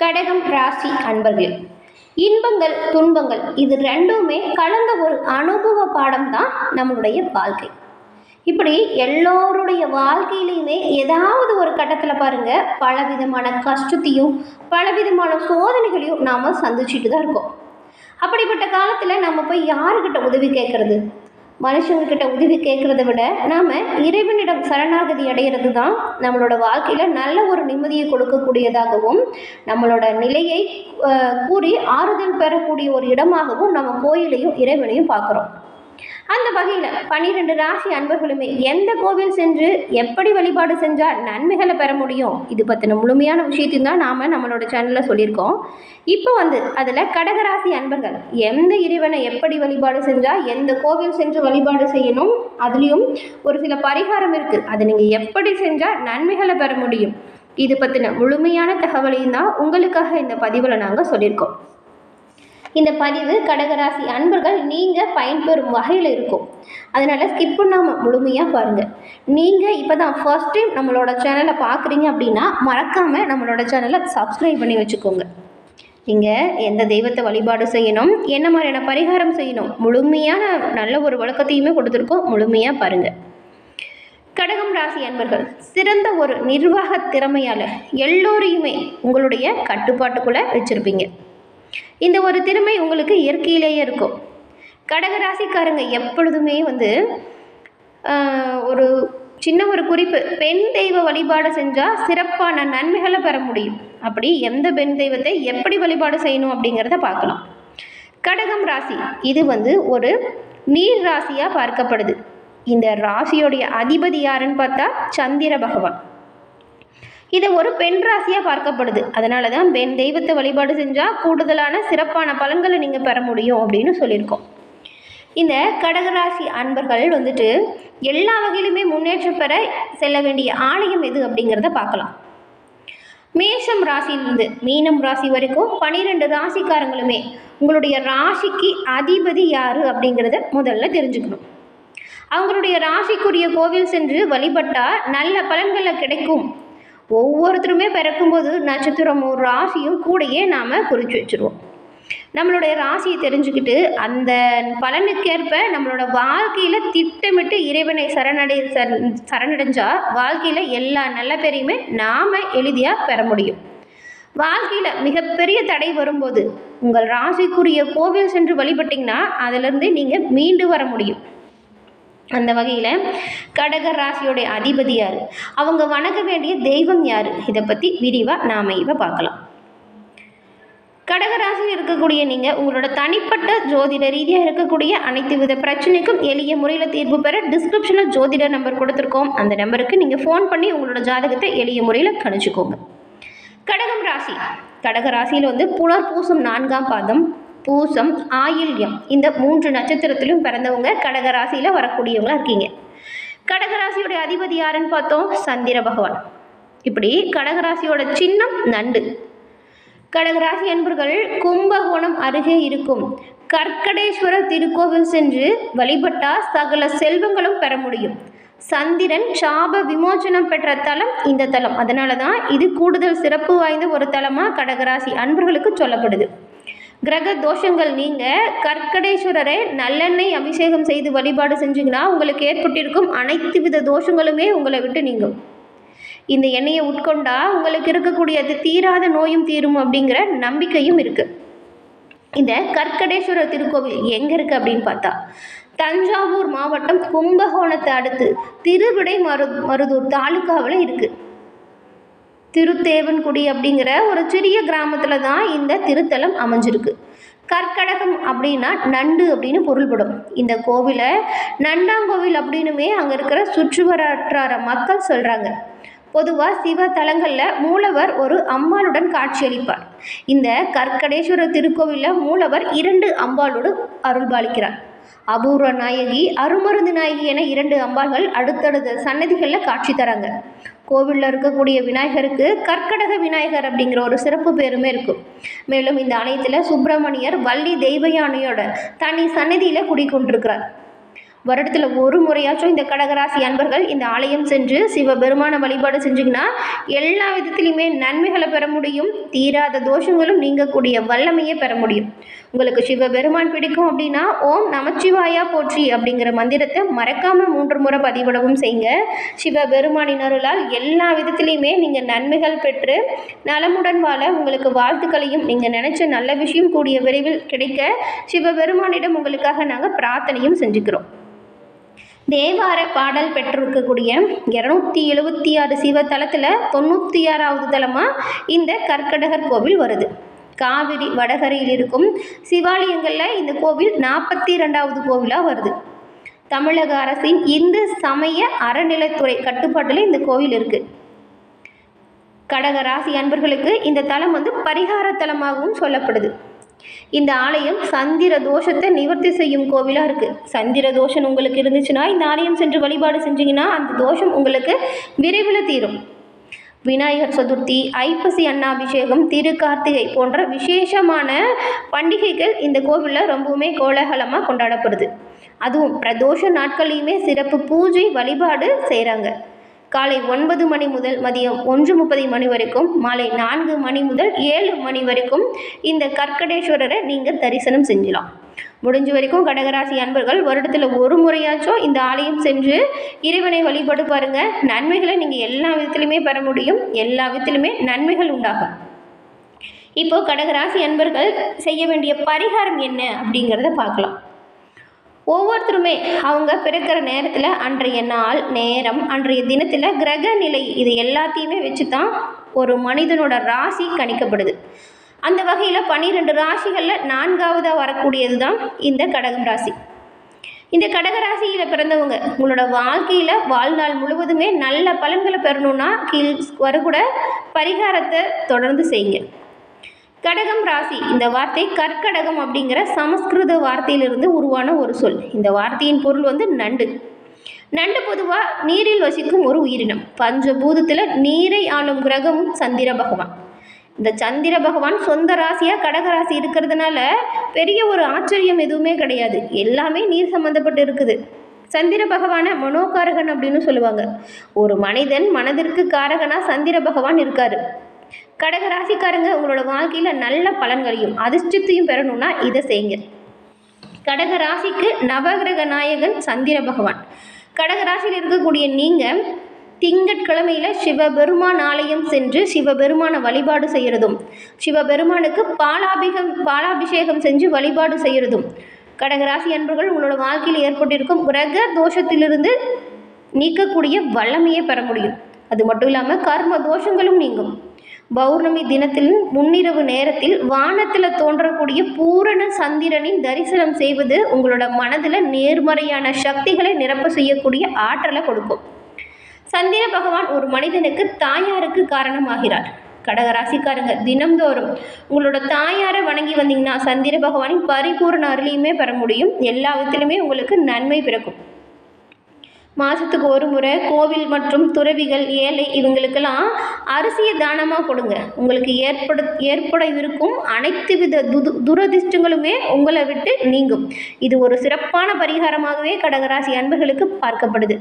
கடகம் ராசி அன்பர்களே, இன்பங்கள் துன்பங்கள் இது ரெண்டுமே கலந்த ஒரு அனுபவ பாடம் தான் நம்மளுடைய வாழ்க்கை. இப்படி எல்லோருடைய வாழ்க்கையிலையுமே ஏதாவது ஒரு கட்டத்தில் பாருங்க, பலவிதமான கஷ்டத்தையும் பலவிதமான சோதனைகளையும் நாம் சந்திச்சுட்டு தான் இருக்கோம். அப்படிப்பட்ட காலத்தில் நம்ம போய் யாருக்கிட்ட உதவி கேட்கறது? மனுஷங்கக்கிட்ட உதவி கேட்குறத விட நாம் இறைவனிடம் சரணாகதி அடைகிறது தான் நம்மளோட வாழ்க்கையில் நல்ல ஒரு நிம்மதியை கொடுக்கக்கூடியதாகவும் நம்மளோட நிலையை கூறி ஆறுதல் பெறக்கூடிய ஒரு இடமாகவும் நம்ம கோயிலையும் இறைவனையும் பார்க்குறோம். அந்த வகையில் 12 ராசி அன்பர்களுமே எந்த கோவில் சென்று எப்படி வழிபாடு செஞ்சால் நன்மைகளை பெற முடியும், இது பற்றின முழுமையான விஷயத்தையும் தான் நாம் நம்மளோட சேனலில் சொல்லியிருக்கோம். இப்போ அதில் கடகராசி அன்பர்கள் எந்த இறைவனை எப்படி வழிபாடு செஞ்சால் எந்த கோவில் சென்று வழிபாடு செய்யணும், அதுலேயும் ஒரு சில பரிகாரம் இருக்குது, அதை நீங்கள் எப்படி செஞ்சால் நன்மைகளை பெற முடியும், இது பற்றின முழுமையான தகவலையும் தான் உங்களுக்காக இந்த பதிவில் நாங்கள் சொல்லியிருக்கோம். இந்த பதிவு கடகராசி அன்பர்கள் நீங்கள் பயன்பெறும் வகையில் இருக்கும். அதனால் ஸ்கிப் பண்ணாமல் முழுமையாக பாருங்கள். நீங்கள் இப்போ தான் ஃபர்ஸ்ட் டைம் நம்மளோட சேனலை பார்க்குறீங்க அப்படின்னா மறக்காமல் நம்மளோட சேனலை சப்ஸ்கிரைப் பண்ணி வச்சுக்கோங்க. நீங்கள் எந்த தெய்வத்தை வழிபாடு செய்யணும், என்ன மாதிரியான பரிகாரம் செய்யணும், முழுமையான நல்ல ஒரு வழக்கத்தையுமே கொடுத்துருக்கோம். முழுமையாக பாருங்கள். கடகம் ராசி அன்பர்கள் சிறந்த ஒரு நிர்வாக திறமையால் எல்லோரையுமே உங்களுடைய கட்டுப்பாட்டுக்குள்ளே வச்சுருப்பீங்க. இந்த ஒரு திறமை உங்களுக்கு இயற்கையிலேயே இருக்கும். கடகராசிக்காரங்க எப்பொழுதுமே ஒரு சின்ன ஒரு குறிப்பு, பெண் தெய்வ வழிபாடு செஞ்சால் சிறப்பான நன்மைகளை பெற முடியும். அப்படி எந்த பெண் தெய்வத்தை எப்படி வழிபாடு செய்யணும் அப்படிங்கிறத பார்க்கலாம். கடகம் ராசி இது ஒரு நீர் ராசியாக பார்க்கப்படுது. இந்த ராசியோடைய அதிபதி யாருன்னு பார்த்தா சந்திர பகவான். இது ஒரு பெண் ராசியாக பார்க்கப்படுது. அதனால தான் பெண் தெய்வத்தை வழிபாடு செஞ்சால் கூடுதலான சிறப்பான பலன்களை நீங்கள் பெற முடியும் அப்படின்னு சொல்லியிருக்கோம். இந்த கடகராசி அன்பர்கள் எல்லா வகையிலுமே முன்னேற்றம் பெற செல்ல வேண்டிய ஆலயம் எது அப்படிங்கிறத பார்க்கலாம். மேஷம் ராசியிலிருந்து மீனம் ராசி வரைக்கும் 12 ராசிக்காரங்களுமே உங்களுடைய ராசிக்கு அதிபதி யார் அப்படிங்கிறத முதல்ல தெரிஞ்சுக்கணும். அவங்களுடைய ராசிக்குரிய கோவில் சென்று வழிபட்டால் நல்ல பலன்களை கிடைக்கும். ஒவ்வொருத்தருமே பிறக்கும்போது நட்சத்திரமும் ராசியும் கூடையே நாம் குறித்து வச்சுருவோம். நம்மளுடைய ராசியை தெரிஞ்சுக்கிட்டு அந்த பலனுக்கேற்ப நம்மளோட வாழ்க்கையில் திட்டமிட்டு இறைவனை சரணடைஞ்சால் வாழ்க்கையில் எல்லா நல்ல பேரையுமே நாம் எளிதாக பெற முடியும். வாழ்க்கையில் மிகப்பெரிய தடை வரும்போது உங்கள் ராசிக்குரிய கோவில் சென்று வழிபட்டிங்கன்னா அதிலிருந்து நீங்கள் மீண்டு வர முடியும். அந்த வகையில் கடக ராசியோடைய அதிபதி யார், அவங்க வணங்க வேண்டிய தெய்வம் யார், இதை பற்றி விரிவாக நாம் இப்போ பார்க்கலாம். கடகராசியில் இருக்கக்கூடிய நீங்கள் உங்களோட தனிப்பட்ட ஜோதிட ரீதியாக இருக்கக்கூடிய அனைத்து வித பிரச்சனைக்கும் எளிய முறையில் தீர்வு பெற டிஸ்கிரிப்ஷனில் ஜோதிட நம்பர் கொடுத்துருக்கோம். அந்த நம்பருக்கு நீங்கள் ஃபோன் பண்ணி உங்களோட ஜாதகத்தை எளிய முறையில் கணிச்சுக்கோங்க. கடகம் ராசி கடகராசியில் புனர்பூசம் 4ஆம் பாதம், பூசம், ஆயில்யம் இந்த 3 நட்சத்திரத்திலும் பிறந்தவங்க கடகராசியில் வரக்கூடியவங்களா இருக்கீங்க. கடகராசியோடைய அதிபதி யாருன்னு பார்த்தோம், சந்திர பகவான். இப்படி கடகராசியோட சின்னம் நண்டு. கடகராசி அன்பர்கள் கும்பகோணம் அருகே இருக்கும் கற்கடேஸ்வரர் திருக்கோவில் சென்று வழிபட்டால் சகல செல்வங்களும் பெற முடியும். சந்திரன் சாப விமோச்சனம் பெற்ற தலம் இந்த தலம். அதனால தான் இது கூடுதல் சிறப்பு வாய்ந்த ஒரு தலமாக கடகராசி அன்பர்களுக்கு சொல்லப்படுது. கிரக தோஷங்கள் நீங்கள் கற்கடேஸ்வரரை நல்லெண்ணெய் அபிஷேகம் செய்து வழிபாடு செஞ்சிங்கன்னா உங்களுக்கு ஏற்பட்டிருக்கும் அனைத்து வித தோஷங்களுமே உங்களை விட்டு நீங்கும். இந்த எண்ணெயை உட்கொண்டா உங்களுக்கு இருக்கக்கூடிய அது தீராத நோயும் தீரும் அப்படிங்கிற நம்பிக்கையும் இருக்குது. இந்த கற்கடேஸ்வரர் திருக்கோவில் எங்கே இருக்குது அப்படின்னு பார்த்தா தஞ்சாவூர் மாவட்டம் கும்பகோணத்தை அடுத்து திருவிடை மருதூர் தாலுக்காவில் இருக்குது. திருத்தேவன்குடி அப்படிங்கிற ஒரு சிறிய கிராமத்தில் தான் இந்த திருத்தலம் அமைஞ்சிருக்கு. கற்கடகம் அப்படின்னா நண்டு அப்படின்னு பொருள்படும். இந்த கோவிலை நண்டாங்கோவில் அப்படின்னுமே அங்கே இருக்கிற சுற்றுவட்டார மக்கள் சொல்கிறாங்க. பொதுவாக சிவ தலங்களில் மூலவர் ஒரு அம்பாளுடன் காட்சியளிப்பார். இந்த கற்கடேஸ்வரர் திருக்கோவிலில் மூலவர் 2 அம்பாளோடு அருள்பாலிக்கிறார். அபூர்வ நாயகி, அருமருந்து நாயகி என 2 அம்பாள்கள் அடுத்தடுத்த சன்னதிகளில் காட்சி தராங்க. கோவிலில் இருக்கக்கூடிய விநாயகருக்கு கற்கடக விநாயகர் அப்படிங்கிற ஒரு சிறப்பு பேருமே இருக்கும். மேலும் இந்த ஆலயத்தில் சுப்பிரமணியர் வள்ளி தெய்வயானையோட தனி சன்னதியில் குடிக்கொண்டிருக்கிறார். வருடத்தில் ஒரு முறையாச்சும் இந்த கடகராசி அன்பர்கள் இந்த ஆலயம் சென்று சிவபெருமான வழிபாடு செஞ்சிங்கன்னா எல்லா விதத்திலையுமே நன்மைகளை பெற முடியும், தீராத தோஷங்களும் நீங்கக்கூடிய வல்லமையை பெற முடியும். உங்களுக்கு சிவபெருமான் பிடிக்கும் அப்படின்னா ஓம் நமச்சிவாயா போற்றி அப்படிங்கிற மந்திரத்தை மறக்காமல் 3 முறை பதிவிடவும் செய்யுங்க. சிவபெருமானின் அருளால் எல்லா விதத்திலையுமே நீங்கள் நன்மைகள் பெற்று நலமுடன் வாழ உங்களுக்கு வாழ்த்துக்களையும் நீங்கள் நினச்ச நல்ல விஷயம் கூடிய விரைவில் கிடைக்க சிவபெருமானிடம் உங்களுக்காக நாங்கள் பிரார்த்தனையும் செஞ்சுக்கிறோம். தேவார பாடல் பெற்றிருக்கக்கூடிய 276 சிவத்தலத்தில் 96வது தலமாக இந்த கற்கடகர் கோவில் வருது. காவிரி வடகரையில் இருக்கும் சிவாலயங்களில் இந்த கோவில் 42வது கோவிலாக வருது. தமிழக அரசின் இந்து சமய அறநிலைத்துறை கட்டுப்பாட்டில் இந்த கோவில் இருக்குது. கடகராசி அன்பர்களுக்கு இந்த தலம் பரிகார தலமாகவும் சொல்லப்படுது. இந்த ஆலயம் சந்திர தோஷத்தை நிவர்த்தி செய்யும் கோவிலாக இருக்குது. சந்திர தோஷம் உங்களுக்கு இருந்துச்சுன்னா இந்த ஆலயம் சென்று வழிபாடு செஞ்சிங்கன்னா அந்த தோஷம் உங்களுக்கு விரைவில் தீரும். விநாயகர் சதுர்த்தி, ஐப்பசி அன்னாபிஷேகம், திருக்கார்த்திகை போன்ற விசேஷமான பண்டிகைகள் இந்த கோவிலில் ரொம்பவுமே கோலாகலமாக கொண்டாடப்படுது. அதுவும் பிரதோஷ நாட்கள்லையுமே சிறப்பு பூஜை வழிபாடு செய்கிறாங்க. காலை 9 மணி முதல் மதியம் 1:30 மணி வரைக்கும், மாலை 4 மணி முதல் 7 மணி வரைக்கும் இந்த கற்கடேஸ்வரரை நீங்கள் தரிசனம் செஞ்சலாம். முடிஞ்ச வரைக்கும் கடகராசி அன்பர்கள் வருடத்தில் ஒரு முறையாச்சும் இந்த ஆலயம் சென்று இறைவனை வழிபடு பாருங்கள். நன்மைகளை நீங்கள் எல்லா விதத்திலுமே பெற முடியும், எல்லா விதத்திலுமே நன்மைகள் உண்டாகும். இப்போது கடகராசி அன்பர்கள் செய்ய வேண்டிய பரிகாரம் என்ன அப்படிங்கிறத பார்க்கலாம். ஒவ்வொருத்தருமே அவங்க பிறக்கிற நேரத்தில் அன்றைய நாள், நேரம், அன்றைய தினத்தில் கிரக நிலை இது எல்லாத்தையுமே வச்சு தான் ஒரு மனிதனோட ராசி கணிக்கப்படுது. அந்த வகையில் 12 ராசிகளில் 4வதாக வரக்கூடியது தான் இந்த கடகம் ராசி. இந்த கடகராசியில் பிறந்தவங்க உங்களோட வாழ்க்கையில் வாழ்நாள் முழுவதுமே நல்ல பலன்களை பெறணுன்னா கீழ் வரக்கூட பரிகாரத்தை தொடர்ந்து செய்யுங்க. கடகம் ராசி, இந்த வார்த்தை கற்கடகம் அப்படிங்கிற சமஸ்கிருத வார்த்தையிலிருந்து உருவான ஒரு சொல். இந்த வார்த்தையின் பொருள் நண்டு. நண்டு பொதுவாக நீரில் வசிக்கும் ஒரு உயிரினம். பஞ்சபூதத்தில் நீரை ஆளும் கிரகமும் சந்திர பகவான். இந்த சந்திர பகவான் சொந்த ராசியாக கடகராசி இருக்கிறதுனால பெரிய ஒரு ஆச்சரியம் எதுவுமே கிடையாது. எல்லாமே நீர் சம்மந்தப்பட்டு இருக்குது. சந்திர பகவானை மனோகாரகன் அப்படின்னு சொல்லுவாங்க. ஒரு மனிதன் மனதிற்கு காரகனாக சந்திர பகவான் இருக்காரு. கடகராசிக்காரங்க உங்களோட வாழ்க்கையில் நல்ல பலன்களையும் அதிர்ஷ்டத்தையும் பெறணும்னா இதை செய்யுங்க. கடகராசிக்கு நவகிரக நாயகன் சந்திர பகவான். கடகராசியில் இருக்கக்கூடிய நீங்கள் திங்கட்கிழமையில் சிவபெருமான் ஆலயம் சென்று சிவபெருமான வழிபாடு செய்கிறதும், சிவபெருமானுக்கு பாலாபிஷேகம் செஞ்சு வழிபாடு செய்கிறதும் கடகராசி அன்பர்கள் உங்களோட வாழ்க்கையில் ஏற்பட்டிருக்கும் கிரக தோஷத்திலிருந்து நீக்கக்கூடிய வல்லமையை பெற முடியும். அது மட்டும் இல்லாமல் கர்ம தோஷங்களும் நீங்கும். பௌர்ணமி தினத்தில் முன்னிரவு நேரத்தில் வானத்தில் தோன்றக்கூடிய பூரண சந்திரனின் தரிசனம் செய்வது உங்களோட மனதில் நேர்மறையான சக்திகளை நிரப்ப செய்யக்கூடிய ஆற்றலை கொடுக்கும். சந்திர பகவான் ஒரு மனிதனுக்கு தாயாருக்கு காரணமாகிறார். கடகராசிக்காரங்க தினம்தோறும் உங்களோட தாயாரை வணங்கி வந்தீங்கன்னா சந்திர பகவானின் பரிபூர்ண அருளையுமே பெற முடியும். எல்லா விதத்திலுமே உங்களுக்கு நன்மை பிறக்கும். மாதத்துக்கு ஒரு முறை கோவில் மற்றும் துறவிகள், ஏழை இவங்களுக்கெல்லாம் அரிசியை தானமாக கொடுங்க. உங்களுக்கு ஏற்படவிருக்கும் அனைத்து வித துரதிர்ஷ்டங்களுமே உங்களை விட்டு நீங்கும். இது ஒரு சிறப்பான பரிகாரமாகவே கடகராசி அன்பர்களுக்கு பார்க்கப்படுது.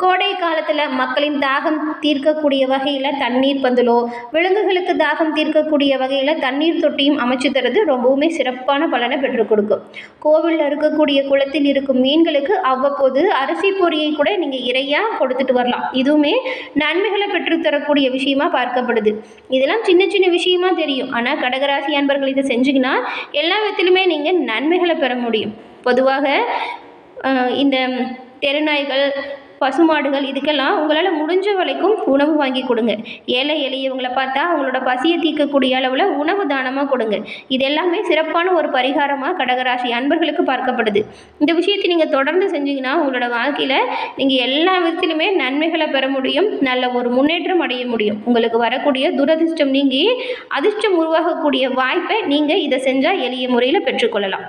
கோடை காலத்தில் மக்களின் தாகம் தீர்க்கக்கூடிய வகையில் தண்ணீர் பந்தலோ, விலங்குகளுக்கு தாகம் தீர்க்கக்கூடிய வகையில் தண்ணீர் தொட்டியும் அமைச்சு தரது ரொம்பவுமே சிறப்பான பலனை பெற்றுக் கொடுக்கும். கோவிலில் இருக்கக்கூடிய குளத்தில் இருக்கும் மீன்களுக்கு அவ்வப்போது அரிசி பொரியை கூட நீங்கள் இறையாக கொடுத்துட்டு வரலாம். இதுவுமே நன்மைகளை பெற்றுத்தரக்கூடிய விஷயமா பார்க்கப்படுது. இதெல்லாம் சின்ன சின்ன விஷயமா தெரியும், ஆனால் கடகராசி அன்பர்கள் இதை செஞ்சிங்கன்னா எல்லா விதத்திலுமே நீங்கள் நன்மைகளை பெற முடியும். பொதுவாக இந்த தெருநாய்கள், பசுமாடுகள் இதுக்கெல்லாம் உங்களால் முடிஞ்ச வரைக்கும் உணவு வாங்கி கொடுங்க. ஏழை எளியவங்களை பார்த்தா அவங்களோட பசியை தீர்க்கக்கூடிய அளவில் உணவு தானமாக கொடுங்க. இது எல்லாமே சிறப்பான ஒரு பரிகாரமாக கடகராசி அன்பர்களுக்கு பார்க்கப்படுது. இந்த விஷயத்தை நீங்கள் தொடர்ந்து செஞ்சீங்கன்னா உங்களோட வாழ்க்கையில் நீங்கள் எல்லா விதத்திலுமே நன்மைகளை பெற முடியும், நல்ல ஒரு முன்னேற்றம் அடைய முடியும். உங்களுக்கு வரக்கூடிய துரதிர்ஷ்டம் நீங்கி அதிர்ஷ்டம் உருவாகக்கூடிய வாய்ப்பை நீங்கள் இதை செஞ்சால் எளிய முறையில் பெற்றுக்கொள்ளலாம்.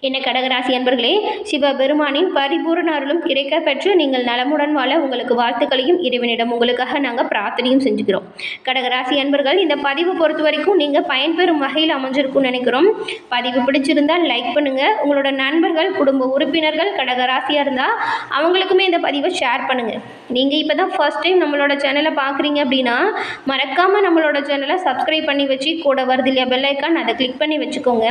என்ன கடகராசி அன்பர்களே, சிவபெருமானின் பரிபூரண அருளும் கிடைக்க பெற்று நீங்கள் நலமுடன் வாழ உங்களுக்கு வாழ்த்துக்களையும் இறைவனிடம் உங்களுக்காக நாங்கள் பிரார்த்தனையும் செஞ்சுக்கிறோம். கடகராசி அன்பர்கள், இந்த பதிவு பொறுத்த வரைக்கும் நீங்கள் பயன்பெறும் வகையில் அமைஞ்சிருக்கும்னு நினைக்கிறோம். பதிவு பிடிச்சிருந்தால் லைக் பண்ணுங்கள். உங்களோட நண்பர்கள், குடும்ப உறுப்பினர்கள் கடகராசியாக இருந்தால் அவங்களுக்குமே இந்த பதிவை ஷேர் பண்ணுங்கள். நீங்கள் இப்போ தான் ஃபர்ஸ்ட் டைம் நம்மளோட சேனலை பார்க்குறீங்க அப்படின்னா மறக்காமல் நம்மளோட சேனலை சப்ஸ்கிரைப் பண்ணி வச்சு கூட வருது இல்லையா பெல் ஐக்கான், அதை கிளிக் பண்ணி வச்சுக்கோங்க.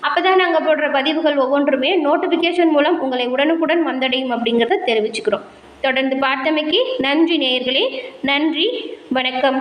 அப்போ தான் நாங்கள் போடுற பதிவுகள் ஒவ்வொன்றுமே நோட்டிஃபிகேஷன் மூலம் உங்களை உடனுக்குடன் வந்தடையும் அப்படிங்கிறத தெரிவிச்சுக்கிறோம். தொடர்ந்து பார்த்தமைக்கு நன்றி நேயர்களே. நன்றி, வணக்கம்.